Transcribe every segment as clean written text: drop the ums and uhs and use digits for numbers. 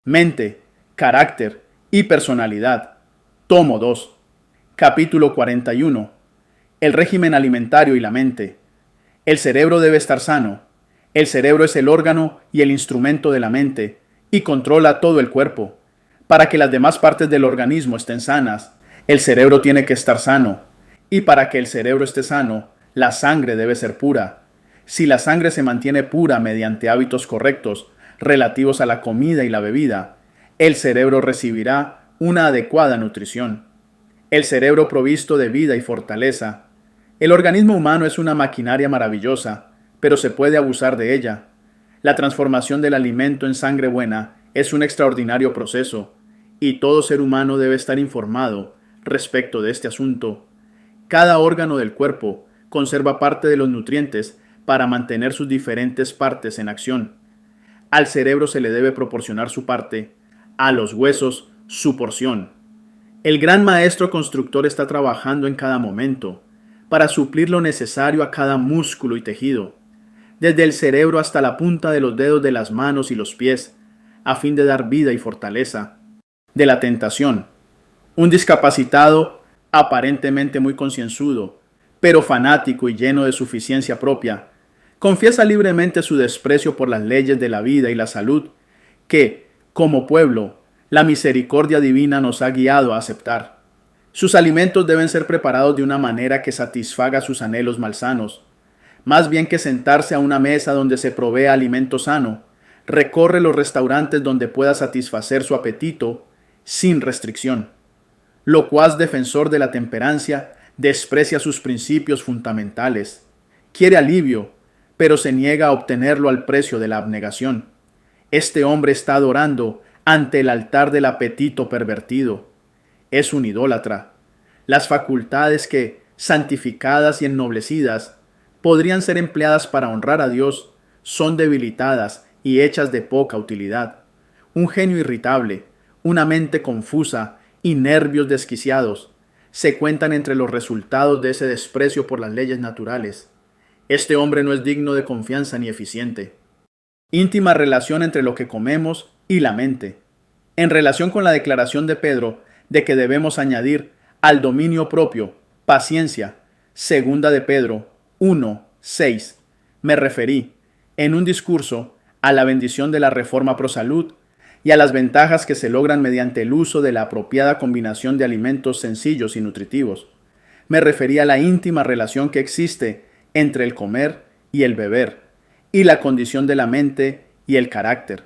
Mente, carácter y personalidad. Tomo 2. Capítulo 41. El régimen alimentario y la mente. El cerebro debe estar sano. El cerebro es el órgano y el instrumento de la mente y controla todo el cuerpo. Para que las demás partes del organismo estén sanas, el cerebro tiene que estar sano. Y para que el cerebro esté sano, la sangre debe ser pura. Si la sangre se mantiene pura mediante hábitos correctos relativos a la comida y la bebida, el cerebro recibirá una adecuada nutrición. El cerebro provisto de vida y fortaleza. El organismo humano es una maquinaria maravillosa, pero se puede abusar de ella. La transformación del alimento en sangre buena es un extraordinario proceso, y todo ser humano debe estar informado respecto de este asunto. Cada órgano del cuerpo conserva parte de los nutrientes para mantener sus diferentes partes en acción. Al cerebro se le debe proporcionar su parte, a los huesos su porción. El gran maestro constructor está trabajando en cada momento para suplir lo necesario a cada músculo y tejido, desde el cerebro hasta la punta de los dedos de las manos y los pies, a fin de dar vida y fortaleza. De la tentación. Un discapacitado, aparentemente muy concienzudo, pero fanático y lleno de suficiencia propia, confiesa libremente su desprecio por las leyes de la vida y la salud que, como pueblo, la misericordia divina nos ha guiado a aceptar. Sus alimentos deben ser preparados de una manera que satisfaga sus anhelos malsanos. Más bien que sentarse a una mesa donde se provea alimento sano, recorre los restaurantes donde pueda satisfacer su apetito sin restricción. Locuaz defensor de la temperancia, desprecia sus principios fundamentales. Quiere alivio, pero se niega a obtenerlo al precio de la abnegación. Este hombre está adorando ante el altar del apetito pervertido. Es un idólatra. Las facultades que, santificadas y ennoblecidas, podrían ser empleadas para honrar a Dios, son debilitadas y hechas de poca utilidad. Un genio irritable, una mente confusa y nervios desquiciados se cuentan entre los resultados de ese desprecio por las leyes naturales. Este hombre no es digno de confianza ni eficiente. Íntima relación entre lo que comemos y la mente. En relación con la declaración de Pedro de que debemos añadir al dominio propio, paciencia, segunda de Pedro 1:6, me referí, en un discurso, a la bendición de la reforma pro salud y a las ventajas que se logran mediante el uso de la apropiada combinación de alimentos sencillos y nutritivos. Me referí a la íntima relación que existe entre el comer y el beber, y la condición de la mente y el carácter.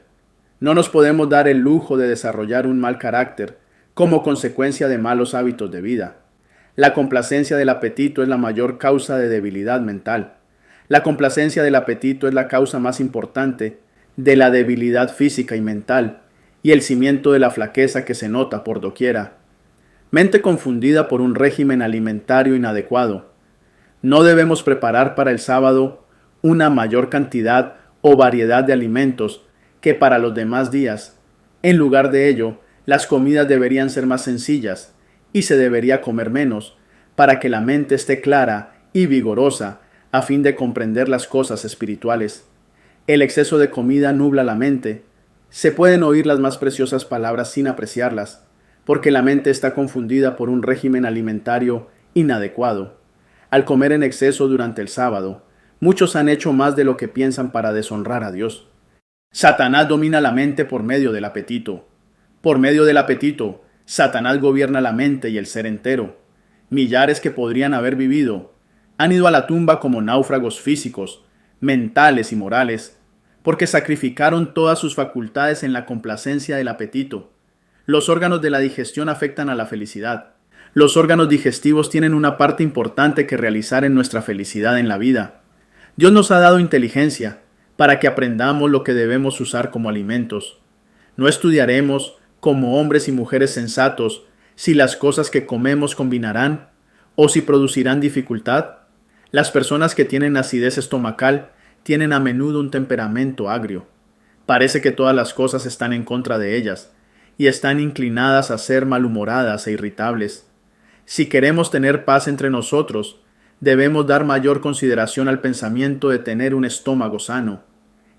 No nos podemos dar el lujo de desarrollar un mal carácter como consecuencia de malos hábitos de vida. La complacencia del apetito es la mayor causa de debilidad mental. La complacencia del apetito es la causa más importante de la debilidad física y mental, y el cimiento de la flaqueza que se nota por doquiera. Mente confundida por un régimen alimentario inadecuado. No debemos preparar para el sábado una mayor cantidad o variedad de alimentos que para los demás días. En lugar de ello, las comidas deberían ser más sencillas y se debería comer menos para que la mente esté clara y vigorosa a fin de comprender las cosas espirituales. El exceso de comida nubla la mente. Se pueden oír las más preciosas palabras sin apreciarlas, porque la mente está confundida por un régimen alimentario inadecuado. Al comer en exceso durante el sábado, muchos han hecho más de lo que piensan para deshonrar a Dios. Satanás domina la mente por medio del apetito. Por medio del apetito, Satanás gobierna la mente y el ser entero. Millares que podrían haber vivido han ido a la tumba como náufragos físicos, mentales y morales, porque sacrificaron todas sus facultades en la complacencia del apetito. Los órganos de la digestión afectan a la felicidad. Los órganos digestivos tienen una parte importante que realizar en nuestra felicidad en la vida. Dios nos ha dado inteligencia para que aprendamos lo que debemos usar como alimentos. No estudiaremos, como hombres y mujeres sensatos, si las cosas que comemos combinarán o si producirán dificultad. Las personas que tienen acidez estomacal tienen a menudo un temperamento agrio. Parece que todas las cosas están en contra de ellas y están inclinadas a ser malhumoradas e irritables. Si queremos tener paz entre nosotros, debemos dar mayor consideración al pensamiento de tener un estómago sano.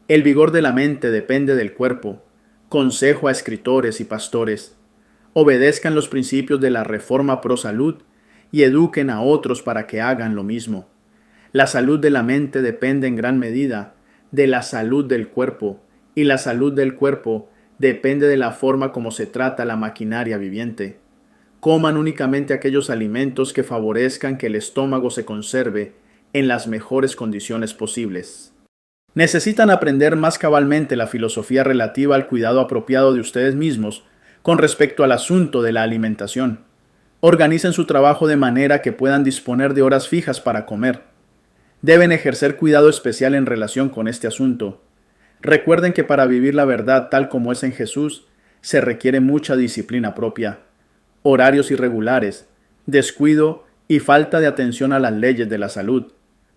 El vigor de la mente depende del cuerpo, Consejo a escritores y pastores. Obedezcan los principios de la Reforma Pro Salud y eduquen a otros para que hagan lo mismo. La salud de la mente depende en gran medida de la salud del cuerpo, y la salud del cuerpo depende de la forma como se trata la maquinaria viviente. Coman únicamente aquellos alimentos que favorezcan que el estómago se conserve en las mejores condiciones posibles. Necesitan aprender más cabalmente la filosofía relativa al cuidado apropiado de ustedes mismos con respecto al asunto de la alimentación. Organicen su trabajo de manera que puedan disponer de horas fijas para comer. Deben ejercer cuidado especial en relación con este asunto. Recuerden que para vivir la verdad tal como es en Jesús, se requiere mucha disciplina propia, horarios irregulares, descuido y falta de atención a las leyes de la salud.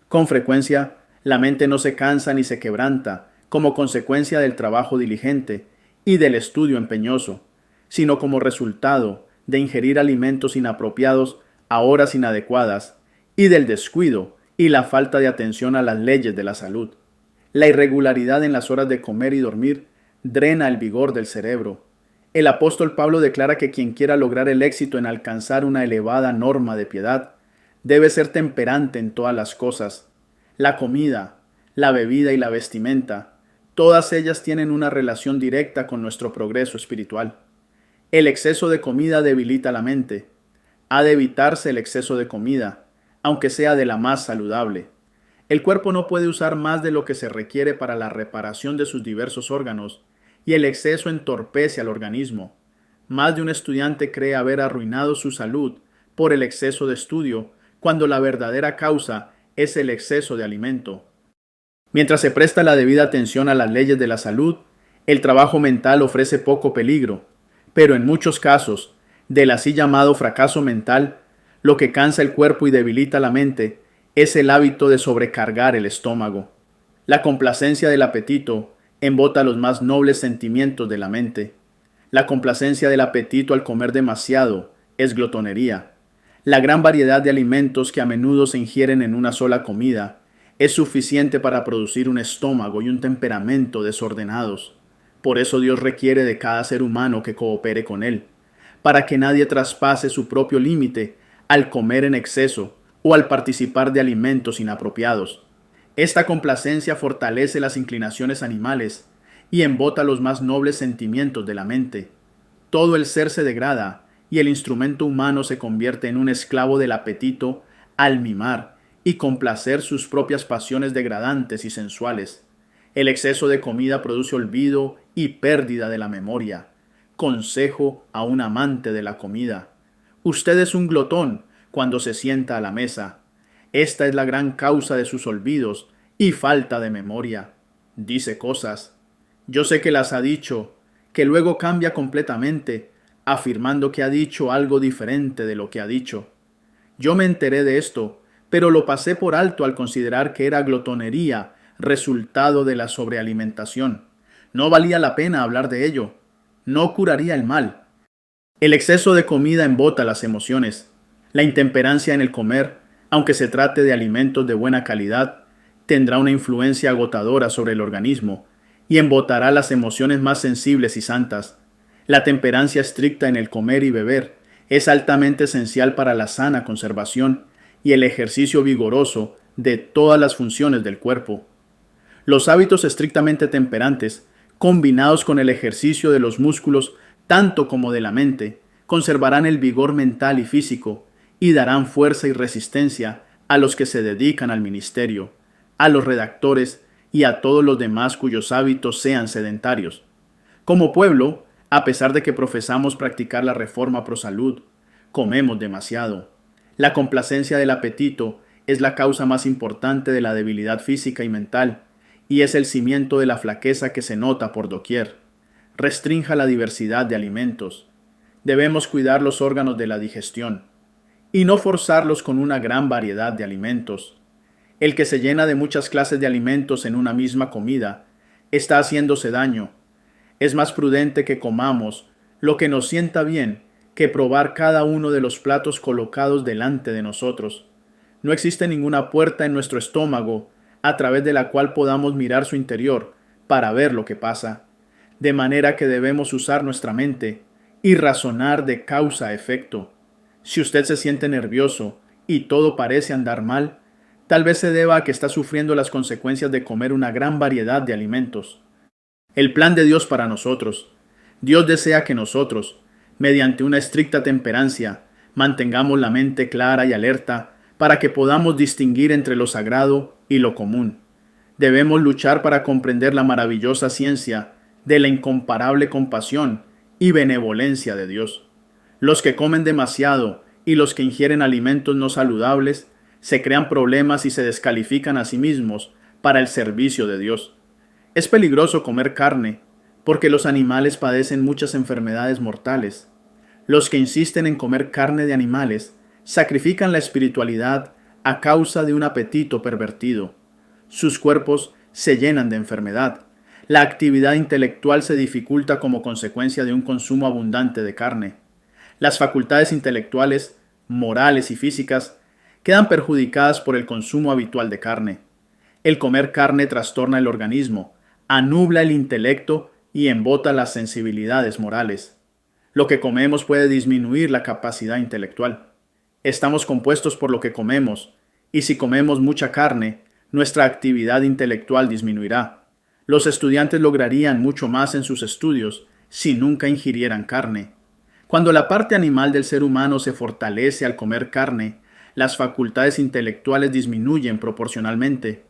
Con frecuencia, la mente no se cansa ni se quebranta como consecuencia del trabajo diligente y del estudio empeñoso, sino como resultado de ingerir alimentos inapropiados a horas inadecuadas y del descuido y la falta de atención a las leyes de la salud. La irregularidad en las horas de comer y dormir drena el vigor del cerebro. El apóstol Pablo declara que quien quiera lograr el éxito en alcanzar una elevada norma de piedad debe ser temperante en todas las cosas. La comida, la bebida y la vestimenta, todas ellas tienen una relación directa con nuestro progreso espiritual. El exceso de comida debilita la mente. Ha de evitarse el exceso de comida, aunque sea de la más saludable. El cuerpo no puede usar más de lo que se requiere para la reparación de sus diversos órganos, y el exceso entorpece al organismo. Más de un estudiante cree haber arruinado su salud por el exceso de estudio, cuando la verdadera causa es el exceso de alimento. Mientras se presta la debida atención a las leyes de la salud, el trabajo mental ofrece poco peligro, pero en muchos casos, del así llamado fracaso mental, lo que cansa el cuerpo y debilita la mente es el hábito de sobrecargar el estómago. La complacencia del apetito embota los más nobles sentimientos de la mente. La complacencia del apetito al comer demasiado es glotonería. La gran variedad de alimentos que a menudo se ingieren en una sola comida es suficiente para producir un estómago y un temperamento desordenados. Por eso Dios requiere de cada ser humano que coopere con Él, para que nadie traspase su propio límite al comer en exceso o al participar de alimentos inapropiados. Esta complacencia fortalece las inclinaciones animales y embota los más nobles sentimientos de la mente. Todo el ser se degrada y el instrumento humano se convierte en un esclavo del apetito al mimar y complacer sus propias pasiones degradantes y sensuales. El exceso de comida produce olvido y pérdida de la memoria. Consejo a un amante de la comida: usted es un glotón cuando se sienta a la mesa. Esta es la gran causa de sus olvidos y falta de memoria. Dice cosas, yo sé que las ha dicho, que luego cambia completamente, afirmando que ha dicho algo diferente de lo que ha dicho. Yo me enteré de esto, pero lo pasé por alto al considerar que era glotonería, resultado de la sobrealimentación. No valía la pena hablar de ello. No curaría el mal. El exceso de comida embota las emociones. La intemperancia en el comer, aunque se trate de alimentos de buena calidad, tendrá una influencia agotadora sobre el organismo y embotará las emociones más sensibles y santas. La temperancia estricta en el comer y beber es altamente esencial para la sana conservación y el ejercicio vigoroso de todas las funciones del cuerpo. Los hábitos estrictamente temperantes, combinados con el ejercicio de los músculos tanto como de la mente, conservarán el vigor mental y físico y darán fuerza y resistencia a los que se dedican al ministerio, a los redactores y a todos los demás cuyos hábitos sean sedentarios. Como pueblo, a pesar de que profesamos practicar la Reforma Pro Salud, comemos demasiado. La complacencia del apetito es la causa más importante de la debilidad física y mental, y es el cimiento de la flaqueza que se nota por doquier. Restrinja la diversidad de alimentos. Debemos cuidar los órganos de la digestión y no forzarlos con una gran variedad de alimentos. El que se llena de muchas clases de alimentos en una misma comida está haciéndose daño. Es más prudente que comamos lo que nos sienta bien que probar cada uno de los platos colocados delante de nosotros. No existe ninguna puerta en nuestro estómago a través de la cual podamos mirar su interior para ver lo que pasa. de manera que debemos usar nuestra mente y razonar de causa a efecto. Si usted se siente nervioso y todo parece andar mal, tal vez se deba a que está sufriendo las consecuencias de comer una gran variedad de alimentos. El plan de Dios para nosotros. Dios desea que nosotros, mediante una estricta temperancia, mantengamos la mente clara y alerta para que podamos distinguir entre lo sagrado y lo común. Debemos luchar para comprender la maravillosa ciencia de la incomparable compasión y benevolencia de Dios. Los que comen demasiado y los que ingieren alimentos no saludables se crean problemas y se descalifican a sí mismos para el servicio de Dios. Es peligroso comer carne porque los animales padecen muchas enfermedades mortales. Los que insisten en comer carne de animales sacrifican la espiritualidad a causa de un apetito pervertido. Sus cuerpos se llenan de enfermedad. La actividad intelectual se dificulta como consecuencia de un consumo abundante de carne. Las facultades intelectuales, morales y físicas quedan perjudicadas por el consumo habitual de carne. El comer carne trastorna el organismo, anubla el intelecto y embota las sensibilidades morales. Lo que comemos puede disminuir la capacidad intelectual. Estamos compuestos por lo que comemos, y si comemos mucha carne, nuestra actividad intelectual disminuirá. Los estudiantes lograrían mucho más en sus estudios si nunca ingirieran carne. Cuando la parte animal del ser humano se fortalece al comer carne, las facultades intelectuales disminuyen proporcionalmente.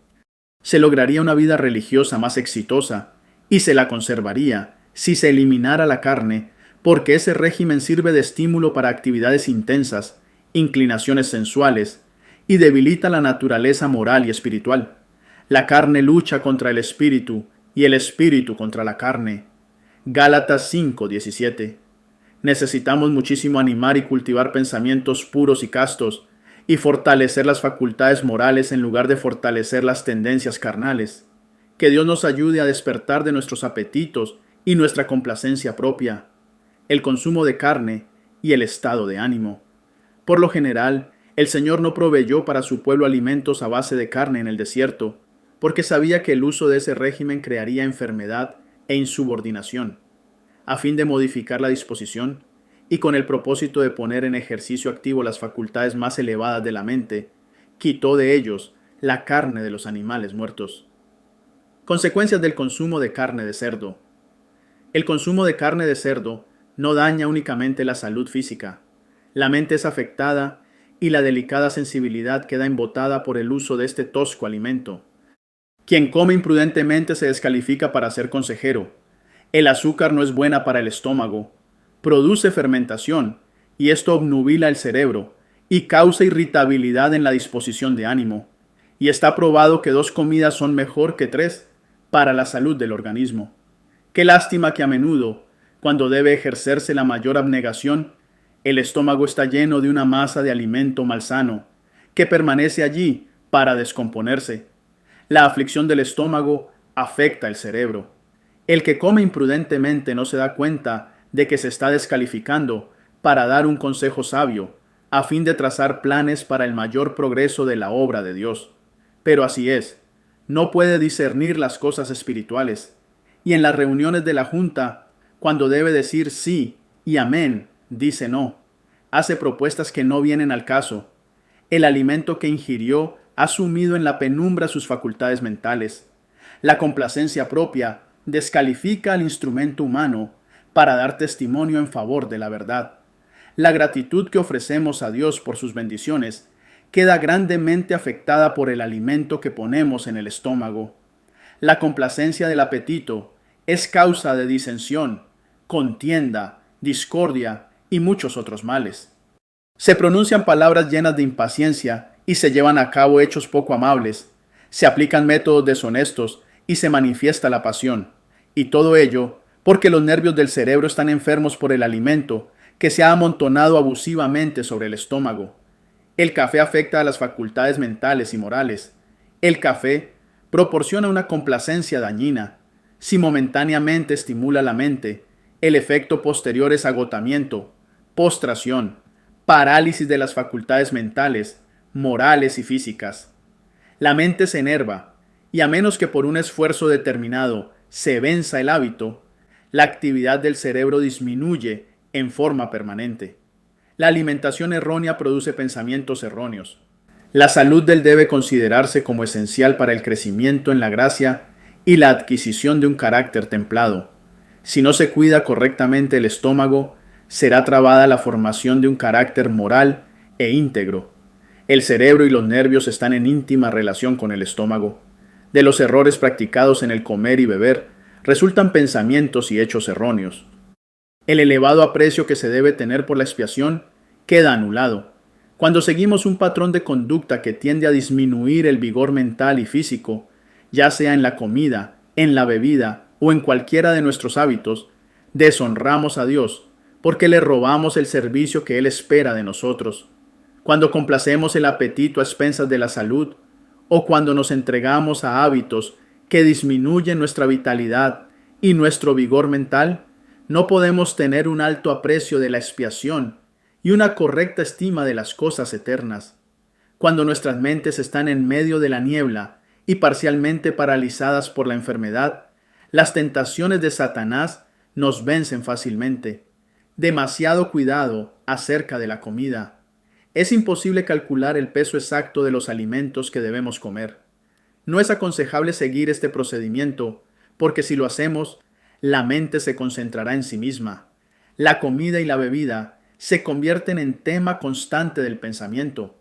Se lograría una vida religiosa más exitosa y se la conservaría si se eliminara la carne, porque ese régimen sirve de estímulo para actividades intensas, inclinaciones sensuales, y debilita la naturaleza moral y espiritual. La carne lucha contra el espíritu y el espíritu contra la carne. Gálatas 5:17. Necesitamos muchísimo animar y cultivar pensamientos puros y castos, y fortalecer las facultades morales en lugar de fortalecer las tendencias carnales. Que Dios nos ayude a despertar de nuestros apetitos y nuestra complacencia propia, el consumo de carne y el estado de ánimo. Por lo general, el Señor no proveyó para su pueblo alimentos a base de carne en el desierto, porque sabía que el uso de ese régimen crearía enfermedad e insubordinación. A fin de modificar la disposición, y con el propósito de poner en ejercicio activo las facultades más elevadas de la mente, quitó de ellos la carne de los animales muertos. Consecuencias del consumo de carne de cerdo. El consumo de carne de cerdo no daña únicamente la salud física. La mente es afectada y la delicada sensibilidad queda embotada por el uso de este tosco alimento. Quien come imprudentemente se descalifica para ser consejero. El azúcar no es buena para el estómago. Produce fermentación, y esto obnubila el cerebro y causa irritabilidad en la disposición de ánimo. Y está probado que 2 comidas son mejor que 3 para la salud del organismo. Qué lástima que a menudo, cuando debe ejercerse la mayor abnegación, el estómago está lleno de una masa de alimento malsano, que permanece allí para descomponerse. La aflicción del estómago afecta el cerebro. El que come imprudentemente no se da cuenta de que se está descalificando para dar un consejo sabio, a fin de trazar planes para el mayor progreso de la obra de Dios. Pero así es, no puede discernir las cosas espirituales, y en las reuniones de la junta, cuando debe decir sí y amén, dice no. Hace propuestas que no vienen al caso. El alimento que ingirió ha sumido en la penumbra sus facultades mentales. La complacencia propia descalifica al instrumento humano para dar testimonio en favor de la verdad. La gratitud que ofrecemos a Dios por sus bendiciones queda grandemente afectada por el alimento que ponemos en el estómago. La complacencia del apetito es causa de disensión, contienda, discordia y muchos otros males. Se pronuncian palabras llenas de impaciencia y se llevan a cabo hechos poco amables. Se aplican métodos deshonestos y se manifiesta la pasión. Y todo ello porque los nervios del cerebro están enfermos por el alimento que se ha amontonado abusivamente sobre el estómago. El café afecta a las facultades mentales y morales. El café proporciona una complacencia dañina. Si momentáneamente estimula la mente, el efecto posterior es agotamiento, postración, parálisis de las facultades mentales, morales y físicas. La mente se enerva, y a menos que por un esfuerzo determinado se venza el hábito, La actividad del cerebro disminuye en forma permanente. La alimentación errónea produce pensamientos erróneos. La salud debe considerarse como esencial para el crecimiento en la gracia y la adquisición de un carácter templado. Si no se cuida correctamente el estómago, será trabada la formación de un carácter moral e íntegro. El cerebro y los nervios están en íntima relación con el estómago. De los errores practicados en el comer y beber, resultan pensamientos y hechos erróneos. El elevado aprecio que se debe tener por la expiación queda anulado. Cuando seguimos un patrón de conducta que tiende a disminuir el vigor mental y físico, ya sea en la comida, en la bebida o en cualquiera de nuestros hábitos, deshonramos a Dios porque le robamos el servicio que Él espera de nosotros. Cuando complacemos el apetito a expensas de la salud, o cuando nos entregamos a hábitos que disminuyen nuestra vitalidad y nuestro vigor mental, no podemos tener un alto aprecio de la expiación y una correcta estima de las cosas eternas. Cuando nuestras mentes están en medio de la niebla y parcialmente paralizadas por la enfermedad, las tentaciones de Satanás nos vencen fácilmente. Demasiado cuidado acerca de la comida. Es imposible calcular el peso exacto de los alimentos que debemos comer. No es aconsejable seguir este procedimiento, porque si lo hacemos, la mente se concentrará en sí misma. La comida y la bebida se convierten en tema constante del pensamiento.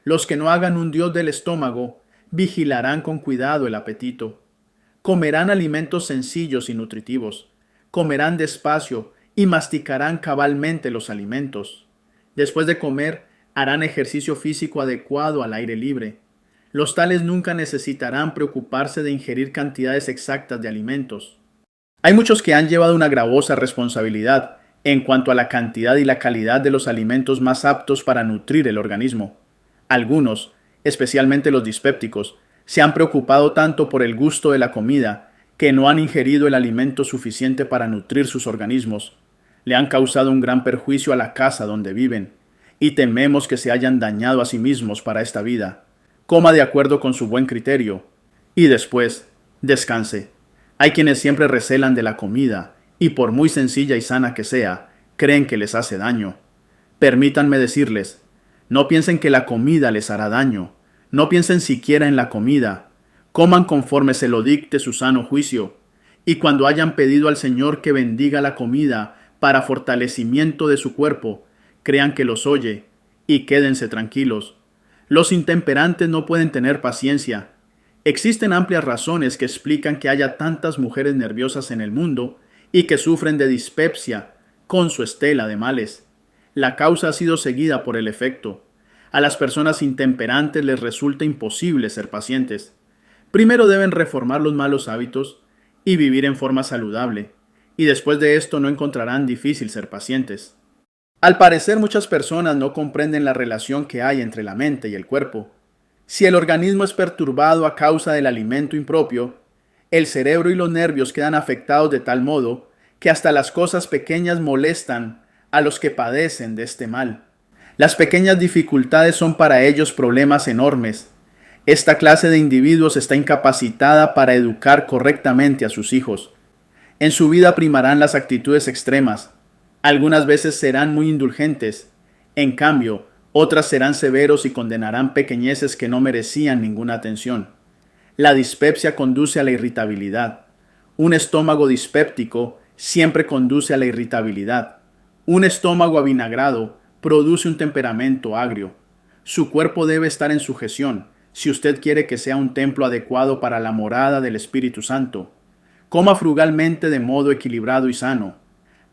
Los que no hagan un Dios del estómago vigilarán con cuidado el apetito. Comerán alimentos sencillos y nutritivos. Comerán despacio y masticarán cabalmente los alimentos. Después de comer, harán ejercicio físico adecuado al aire libre. Los tales nunca necesitarán preocuparse de ingerir cantidades exactas de alimentos. Hay muchos que han llevado una gravosa responsabilidad en cuanto a la cantidad y la calidad de los alimentos más aptos para nutrir el organismo. Algunos, especialmente los dispépticos, se han preocupado tanto por el gusto de la comida que no han ingerido el alimento suficiente para nutrir sus organismos. Le han causado un gran perjuicio a la casa donde viven, y tememos que se hayan dañado a sí mismos para esta vida. Coma de acuerdo con su buen criterio, y después, descanse. Hay quienes siempre recelan de la comida, y por muy sencilla y sana que sea, creen que les hace daño. Permítanme decirles, no piensen que la comida les hará daño, no piensen siquiera en la comida, coman conforme se lo dicte su sano juicio, y cuando hayan pedido al Señor que bendiga la comida para fortalecimiento de su cuerpo, crean que los oye, y quédense tranquilos. Los intemperantes no pueden tener paciencia. Existen amplias razones que explican que haya tantas mujeres nerviosas en el mundo y que sufren de dispepsia con su estela de males. La causa ha sido seguida por el efecto. A las personas intemperantes les resulta imposible ser pacientes. Primero deben reformar los malos hábitos y vivir en forma saludable, y después de esto no encontrarán difícil ser pacientes. Al parecer, muchas personas no comprenden la relación que hay entre la mente y el cuerpo. Si el organismo es perturbado a causa del alimento impropio, el cerebro y los nervios quedan afectados de tal modo que hasta las cosas pequeñas molestan a los que padecen de este mal. Las pequeñas dificultades son para ellos problemas enormes. Esta clase de individuos está incapacitada para educar correctamente a sus hijos. En su vida primarán las actitudes extremas. Algunas veces serán muy indulgentes. En cambio, otras serán severos y condenarán pequeñeces que no merecían ninguna atención. La dispepsia conduce a la irritabilidad. Un estómago dispéptico siempre conduce a la irritabilidad. Un estómago avinagrado produce un temperamento agrio. Su cuerpo debe estar en sujeción si usted quiere que sea un templo adecuado para la morada del Espíritu Santo. Coma frugalmente de modo equilibrado y sano.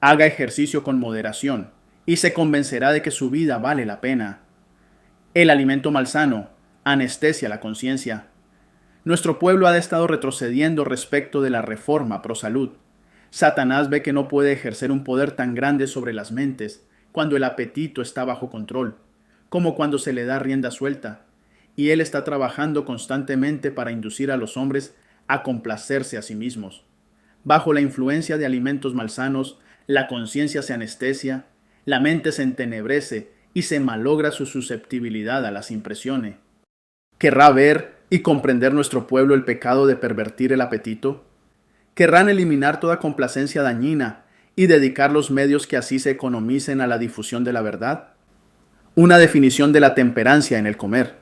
Haga ejercicio con moderación y se convencerá de que su vida vale la pena. El alimento malsano anestesia la conciencia. Nuestro pueblo ha estado retrocediendo respecto de la reforma pro salud. Satanás ve que no puede ejercer un poder tan grande sobre las mentes cuando el apetito está bajo control, como cuando se le da rienda suelta, y él está trabajando constantemente para inducir a los hombres a complacerse a sí mismos. Bajo la influencia de alimentos malsanos, la conciencia se anestesia, la mente se entenebrece y se malogra su susceptibilidad a las impresiones. ¿Querrá ver y comprender nuestro pueblo el pecado de pervertir el apetito? Querrán eliminar toda complacencia dañina y dedicar los medios que así se economicen a la difusión de la verdad. Una definición de la temperancia en el comer.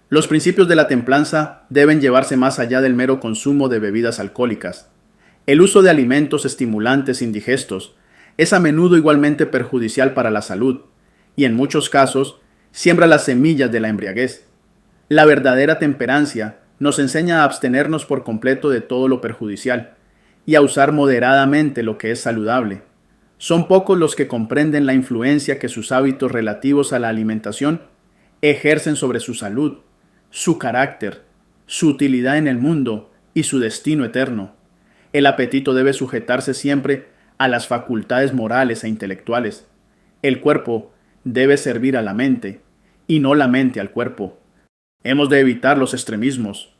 Los principios de la templanza deben llevarse más allá del mero consumo de bebidas alcohólicas. El uso de alimentos estimulantes indigestos es a menudo igualmente perjudicial para la salud y en muchos casos siembra las semillas de la embriaguez. La verdadera temperancia nos enseña a abstenernos por completo de todo lo perjudicial y a usar moderadamente lo que es saludable. Son pocos los que comprenden la influencia que sus hábitos relativos a la alimentación ejercen sobre su salud, su carácter, su utilidad en el mundo y su destino eterno. El apetito debe sujetarse siempre a las facultades morales e intelectuales. El cuerpo debe servir a la mente y no la mente al cuerpo. Hemos de evitar los extremismos.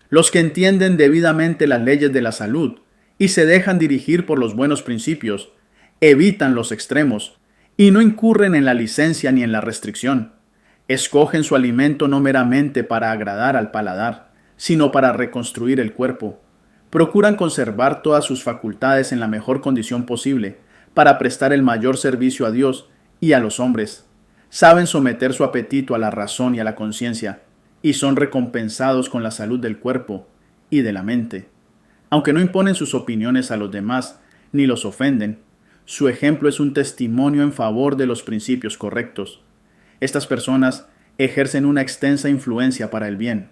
Los que entienden debidamente las leyes de la salud y se dejan dirigir por los buenos principios, evitan los extremos y no incurren en la licencia ni en la restricción. Escogen su alimento no meramente para agradar al paladar, sino para reconstruir el cuerpo. Procuran conservar todas sus facultades en la mejor condición posible para prestar el mayor servicio a Dios y a los hombres. Saben someter su apetito a la razón y a la conciencia, y son recompensados con la salud del cuerpo y de la mente. Aunque no imponen sus opiniones a los demás ni los ofenden, su ejemplo es un testimonio en favor de los principios correctos. Estas personas ejercen una extensa influencia para el bien.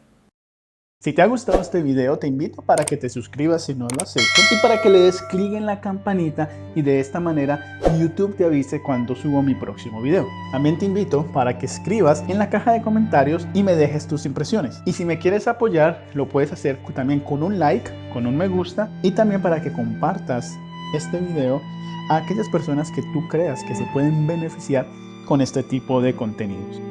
Si te ha gustado este video, te invito para que te suscribas si no lo has hecho y para que le des clic en la campanita y de esta manera YouTube te avise cuando subo mi próximo video. También te invito para que escribas en la caja de comentarios y me dejes tus impresiones. Y si me quieres apoyar, lo puedes hacer también con un like, con un me gusta y también para que compartas este video a aquellas personas que tú creas que se pueden beneficiar con este tipo de contenidos.